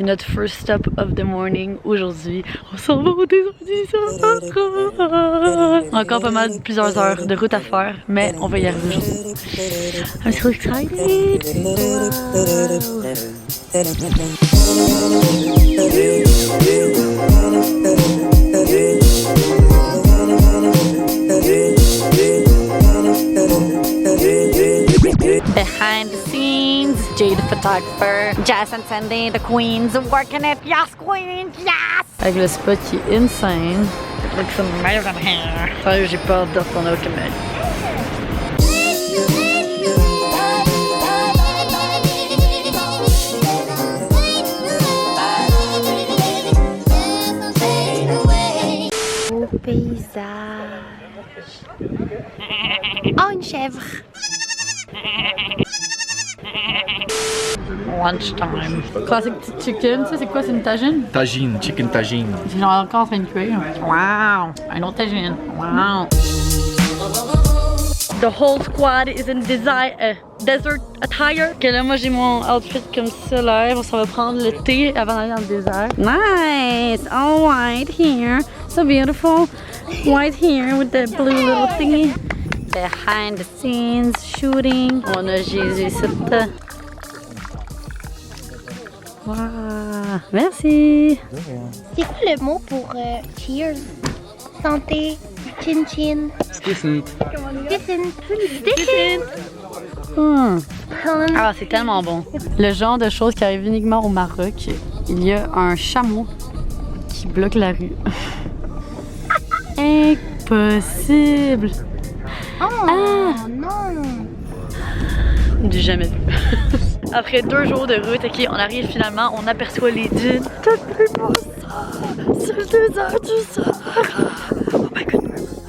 notre first stop of the morning aujourd'hui. On s'en va au désert. Encore pas mal, plusieurs heures de route à faire, mais on va y arriver aujourd'hui. I'm so excited! Behind the scenes, Jay the photographer, Jazz and Sandy, the queens, working it. Yes, queen, yes! Avec le spot qui est insane. Like some amazing hair. Sérieux, j'ai peur de retourner au Québec. Beau paysage. Oh, une chèvre. Lunchtime. Classic chicken, ça c'est quoi? C'est une tagine? Tagine, chicken tagine. C'est genre encore en train de cuire. Wow! Un autre tagine. Wow! The whole squad is in desert attire. Que là, moi j'ai mon outfit comme ça là. On s'en va prendre le thé avant d'aller dans le désert. Nice! All white here. So beautiful. White here with the blue little thingy. Behind the scenes, shooting. On a Jésus ici. Wow. Merci. C'est quoi le mot pour cheers? Santé, chin chin. Stiffen. Stiffen. Ah, c'est tellement bon. Le genre de choses qui arrive uniquement au Maroc. Il y a un chameau qui bloque la rue. Impossible. Oh non. Du jamais vu. Après 2 jours de route, ok, on arrive finalement, on aperçoit les dunes. Tout le plus beau ça! C'est le désert du Sahara! Oh my god!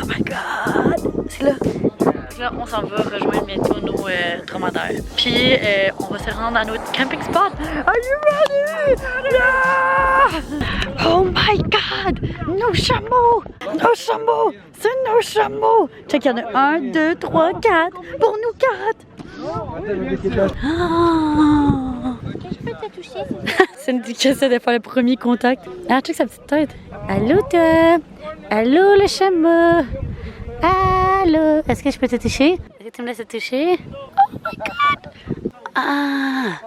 Oh my god! C'est là! Donc là, on s'en va rejoindre bientôt nos dromadaires. Puis, on va se rendre à notre camping spot. Are you ready? Yeah! Oh my god! Nos chameaux! Nos chameaux! C'est nos chameaux! Check, il y en a 1, 2, 3, 4. Pour nous 4! Oh. Je peux te toucher? C'est une qui essaie de faire le premier contact. Ah, check sa petite tête. Allô, toi? Allô, le chameau? Allô? Est-ce que je peux te toucher? Est-ce que tu me laisses te toucher? Oh my god! Ah!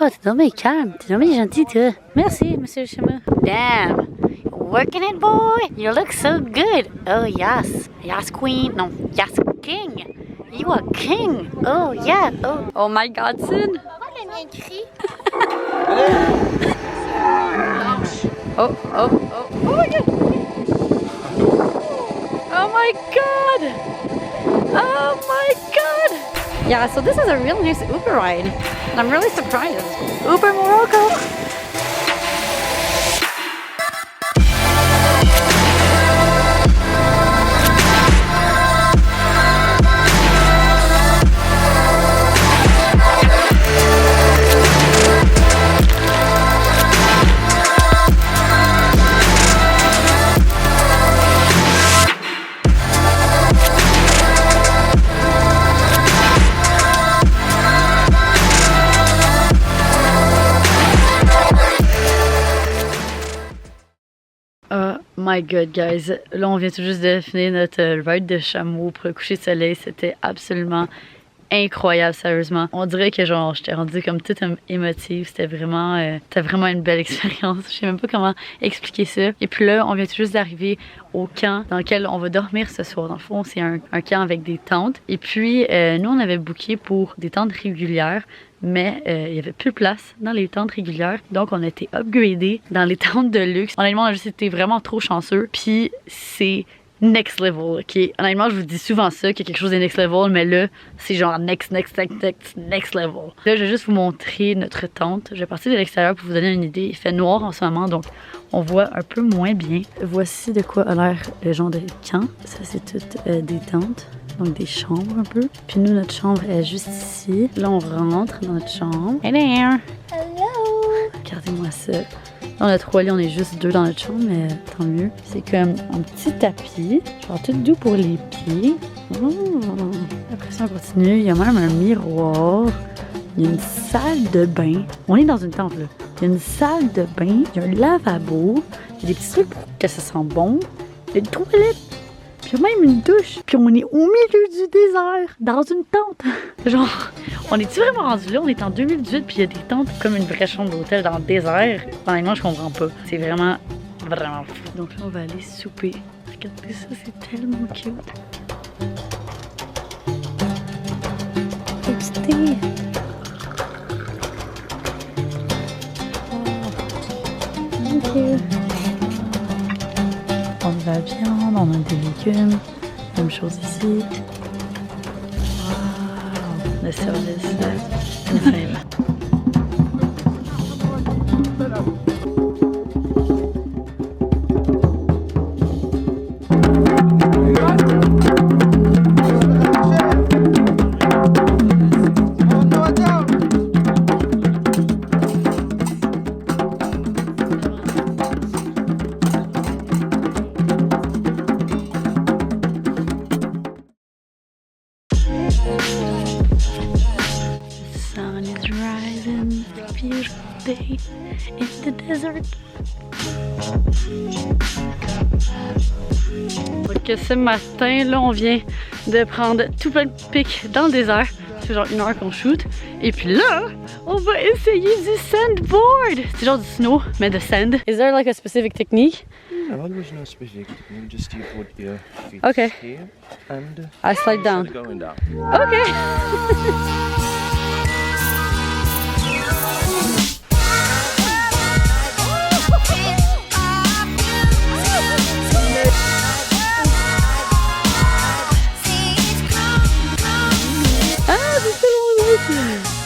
Oh, t'es tombé calme. T'es tombé gentil, toi. Merci, monsieur le chameau. Damn! Working it, boy! You look so good! Oh, yes. Yes, queen. Non, yes, king! You are king! Oh, yeah! Oh my god, Sin! Pourquoi le mien crie? Oh my god! Oh my god! Oh my god! Yeah, so this is a real nice Uber ride. And I'm really surprised. Uber Morocco! Oh my god, guys. Là, on vient tout juste de finir notre ride de chameau pour le coucher de soleil. C'était absolument incroyable, sérieusement. On dirait que genre, j'étais rendue comme toute émotive. C'était vraiment une belle expérience. Je sais même pas comment expliquer ça. Et puis là, on vient tout juste d'arriver au camp dans lequel on va dormir ce soir. Dans le fond, c'est un camp avec des tentes. Et puis, nous, on avait booké pour des tentes régulières. Mais il n'y avait plus de place dans les tentes régulières. Donc, on a été upgradés dans les tentes de luxe. Honnêtement, on a juste été vraiment trop chanceux. Puis, c'est next level, ok? Honnêtement, je vous dis souvent ça, qu'il y a quelque chose de next level. Mais là, c'est genre next level. Là, je vais juste vous montrer notre tente. Je vais partir de l'extérieur pour vous donner une idée. Il fait noir en ce moment, donc on voit un peu moins bien. Voici de quoi a l'air le genre de camp. Ça, c'est toutes des tentes. Donc des chambres un peu. Puis nous, notre chambre est juste ici. Là, on rentre dans notre chambre. Hey there! Hello! Regardez-moi ça. Là, on a 3 lits, on est juste 2 dans notre chambre, mais tant mieux. C'est comme un petit tapis. Genre tout doux pour les pieds. Oh. Après ça, on continue. Il y a même un miroir. Il y a une salle de bain. On est dans une tente, là. Il y a une salle de bain, il y a un lavabo, il y a des petits trucs pour que ça sent bon, il y a une toilette, puis il y a même une douche. Puis on est au milieu du désert, dans une tente. Genre, on est-tu vraiment rendu là? On est en 2018, puis il y a des tentes comme une vraie chambre d'hôtel dans le désert. Honnêtement, je comprends pas. C'est vraiment fou. Donc là, on va aller souper. Regardez ça, c'est tellement cute. Petit thé. On a de la viande, on a des légumes, même chose ici. Wow, le service, c'est incroyable. Day in the desert. Donc ce matin, là, on vient de prendre tout plein de pics dans le désert. C'est genre 1 heure qu'on shoot. Et puis là, on va essayer du sandboard. C'est genre du snow, mais de sand. Is there like a specific technique? No, there is no specific technique. Just you put your feet Okay. here and I slide down. going down. Okay.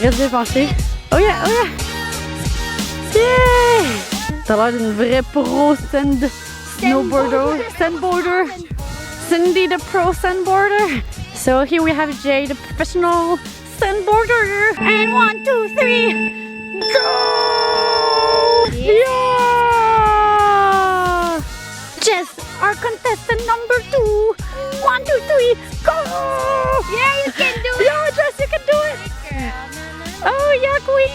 Reste bien penché. Oh yeah, oh yeah! Yeah! T'as l'air d'une vraie pro snowboarder. Sandboarder. Cindy the pro sandboarder. So here we have Jay the professional sandboarder. And 1, 2, 3, go! Yeah! Jess, our contestant number 2. 1, 2, 3, go! Yeah, you can do it! Yeah, Jess, you can do it! Oh, yeah, queen!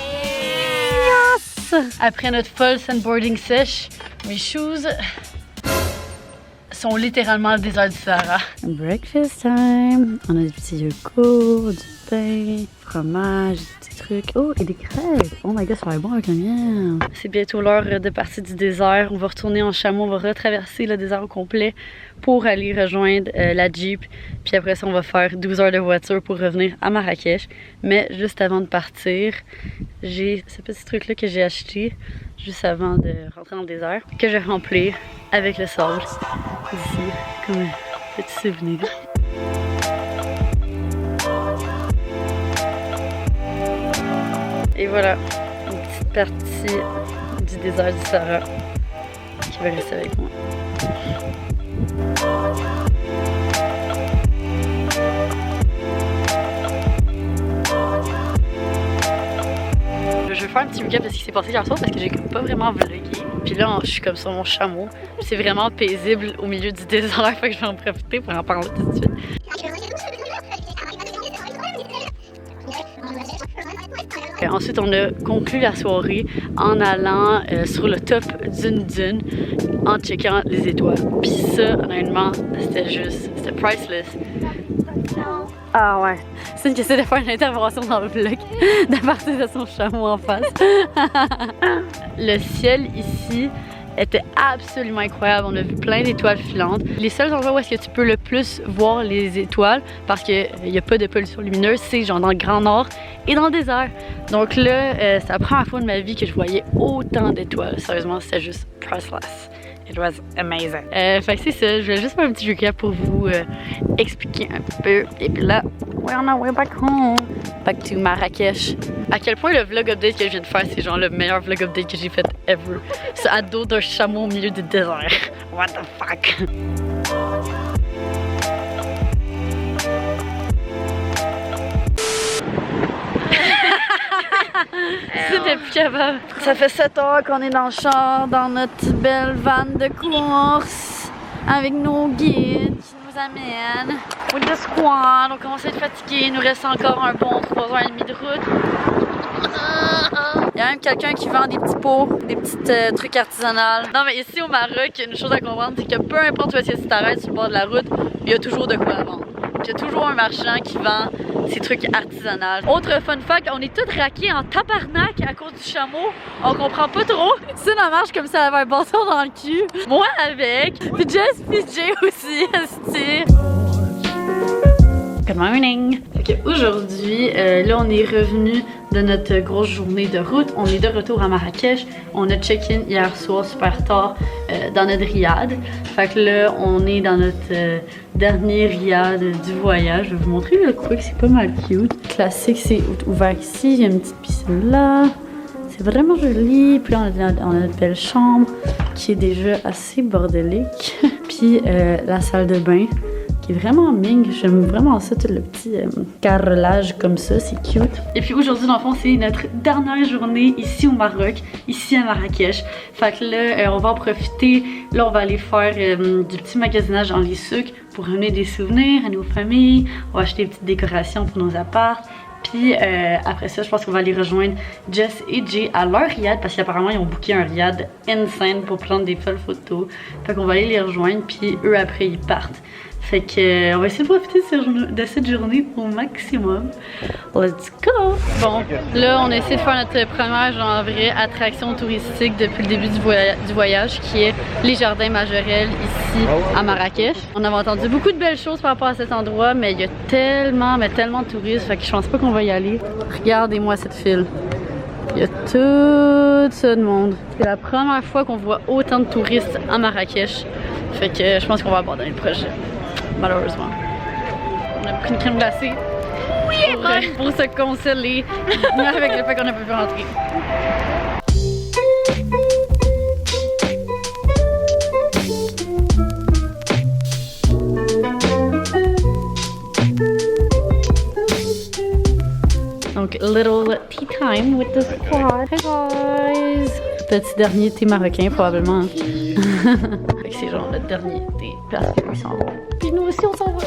Yes! Après notre folle sandboarding sèche, mes shoes sont littéralement le désert du Sahara. Breakfast time! On a des petits yogourts, du pain, fromage, des petits trucs. Oh, et des crêpes! Oh my god, ça va être bon avec le miel! C'est bientôt l'heure de partir du désert. On va retourner en chameau, on va retraverser le désert au complet pour aller rejoindre la Jeep. Puis après ça, on va faire 12 heures de voiture pour revenir à Marrakech. Mais juste avant de partir, j'ai ce petit truc-là que j'ai acheté juste avant de rentrer dans le désert, que je vais remplir avec le sable ici, comme un petit souvenir. Et voilà, une petite partie du désert du Sahara qui va rester avec moi. Je vais faire un petit recap de ce qui s'est passé hier soir parce que j'ai pas vraiment vlogué. Puis là, je suis comme sur mon chameau. C'est vraiment paisible au milieu du désert, fait que je vais en profiter pour en parler tout de suite. Ensuite, on a conclu la soirée en allant sur le top d'une dune, en checkant les étoiles. Puis ça, honnêtement, c'était priceless. Ah ouais, c'est une question de faire une intervention dans le vlog, de partir de son chameau en face. Le ciel ici était absolument incroyable. On a vu plein d'étoiles filantes. Les seuls endroits où est-ce que tu peux le plus voir les étoiles, parce qu'il n'y a pas de pollution lumineuse, c'est genre dans le Grand Nord et dans le désert. Donc là, c'est la première fois de ma vie que je voyais autant d'étoiles. Sérieusement, c'était juste priceless. It was amazing. Fait que c'est ça, je vais juste faire un petit recap pour vous expliquer un peu. Et puis là, we're on our way back home. Back to Marrakech. À quel point le vlog update que je viens de faire, c'est genre le meilleur vlog update que j'ai fait ever. C'est à dos d'un chameau au milieu du désert. What the fuck? C'était plus capable. Ça fait 7 heures qu'on est dans le char, dans notre belle van de course, avec nos guides qui nous amènent. With the squad, on commence à être fatigué, il nous reste encore un bon 3h30 de route. Il y a même quelqu'un qui vend des petits pots, des petits trucs artisanaux. Non, mais ici au Maroc, une chose à comprendre, c'est que peu importe où est-ce que tu t'arrêtes sur le bord de la route, il y a toujours de quoi à vendre. Il y a toujours un marchand qui vend ces trucs artisanaux. Autre fun fact, on est tous raqués en tabarnak à cause du chameau. On comprend pas trop. C'est une marche comme ça, elle avait un bâton dans le cul. Moi avec, puis Jess puis Jay aussi, esti. Good morning! Fait aujourd'hui, là on est revenu de notre grosse journée de route. On est de retour à Marrakech. On a check-in hier soir super tard dans notre riad. Fait que là on est dans notre dernier riad du voyage. Je vais vous montrer le quick, c'est pas mal cute. Classique, c'est ouvert ici. Il y a une petite piscine là. C'est vraiment joli. Puis on a notre belle chambre qui est déjà assez bordélique. Puis la salle de bain qui est vraiment ming. J'aime vraiment ça, tout le petit carrelage comme ça, c'est cute. Et puis aujourd'hui, dans le fond, c'est notre dernière journée ici au Maroc, ici à Marrakech. Fait que là, on va en profiter. Là, on va aller faire du petit magasinage dans les souks pour ramener des souvenirs à nos familles. On va acheter des petites décorations pour nos apparts. Puis après ça, je pense qu'on va aller rejoindre Jess et Jay à leur riad parce qu'apparemment ils ont booké un riad insane pour prendre des folles photos. Fait qu'on va aller les rejoindre, puis eux après ils partent. Fait que on va essayer de profiter de cette journée au maximum. Let's go! Bon, là on a essayé de faire notre première genre vraie attraction touristique depuis le début du voyage qui est les jardins Majorelle ici à Marrakech. On avait entendu beaucoup de belles choses par rapport à cet endroit, mais il y a tellement de touristes, fait que je pense pas qu'on va y aller. Regardez-moi cette file. Il y a tout ça de monde. C'est la première fois qu'on voit autant de touristes à Marrakech. Fait que je pense qu'on va abandonner le projet. Malheureusement. On a pris une crème glacée pour se consoler avec le fait qu'on a pu rentrer. Donc, little tea time with the squad. Hey guys! Petit dernier thé marocain, probablement. C'est genre le dernier thé parce qu'ils s'en vont. Puis nous aussi, on s'en va.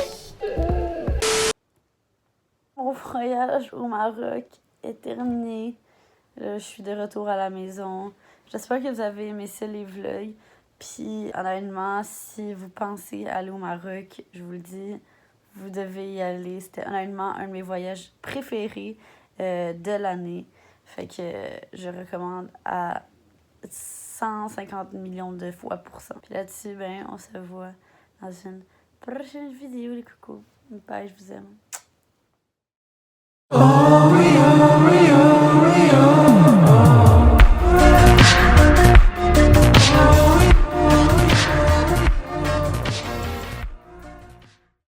Mon voyage au Maroc est terminé. Là, je suis de retour à la maison. J'espère que vous avez aimé ça, les vlogs. Puis, honnêtement, si vous pensez aller au Maroc, je vous le dis, vous devez y aller. C'était honnêtement un de mes voyages préférés de l'année. Fait que je recommande à 150 millions de fois pour ça. Puis là-dessus, ben, on se voit dans une prochaine vidéo, les coucous. Bye, je vous aime.